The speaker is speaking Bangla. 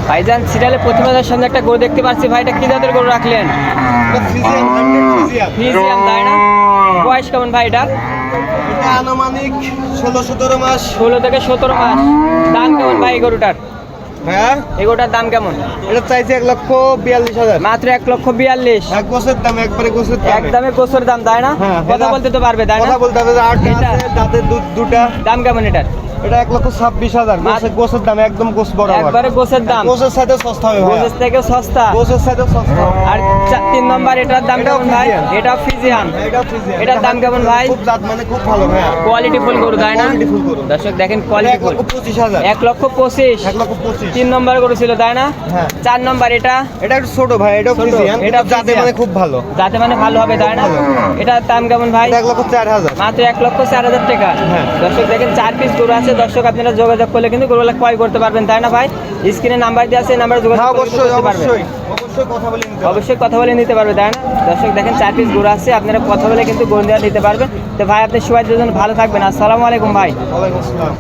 ভাইজান সিরিয়ালে প্রতিমাদের সামনে একটা গরু দেখতে পাচ্ছি ভাই, এটা কি জাতের গরু রাখলেন? ফ্রিজিয়ান, তাই না? বয়স কেমন ভাই এটা? এটা আনুমানিক 16-17 মাস। 16 থেকে 17 মাস। দাম কেমন ভাই এই গরুটার? হ্যাঁ, এই গরুটার দাম কেমন? এটা চাইছে 1,42,000। মাত্র 1,42,000। এক গোছের দাম, একবারে গোছের দাম। একদমে গোসের দাম, তাই না? হ্যাঁ, কথা বলতে তো পারবে, তাই না? কথা বলতে হবে। আটটা এটা- আছে, দাঁতের দুটা। দাম কেমন এটার? এটা 1,26,000। গোছের দাম একদম গোছ বড়। একবারে গোসের দাম। গোছের সাথে সস্তা হবে ভাই। গোসের থেকে সস্তা। গোছের সাথে সস্তা। আর 3 নম্বর এটার দাম এটাও কেমন ভাই? ফ্রিজিয়ান। এটা ফ্রিজিয়ান। এটাও ফ্রিজিয়ান। এটার দাম কেমন ভাই? খুব জাত মানে খুব ভালো ভাই। কোয়ালিটি ফুল গরু, তাই না? Quality full গরু। দর্শক দেখেন কোয়ালিটি ফুল। 1,25,000। 1,25,000। 1,25,000। 3 নম্বর গরু ছিল, তাই না? হ্যাঁ। 4 নম্বর এটা এটা একটু ছোট ভাই, এটাও ছোট, ফ্রিজিয়ান। এটা এটা জাতে ফ্রিজিয়ান। মানে খুব ভালো। যাতে মানে ভালো হবে, তাই না? ভালো। এটার দাম কেমন ভাই? এটা 1,04,000। মাত্র 1,04,000 টাকা। হ্যাঁ। দর্শক দেখেন 4 পিস গরু আছে। দর্শক আপনারা যোগাযোগ করলে কিন্তু গরুগুলো ক্রয় করতে পারবেন, তাই না ভাই? স্ক্রিনে নাম্বার দেওয়া আছে, এই নাম্বারে যোগাযোগ হ্যাঁ, করে কিন্তু অবশ্যই করতে পারবেন। অবশ্যই কথা বলে নিতে হবে। অবশ্যই কথা বলে নিতে পারবে, তাই না? দর্শক দেখেন 4 পিস গরু আছে, আপনারা কথা বলে কিন্তু গরু দেওয়া নিতে পারবেন। তো ভাই আপনি সবাই দুজন ভালো থাকবেন। আসসালামু আলাইকুম ভাই। ওয়ালাইকুম আসসালাম।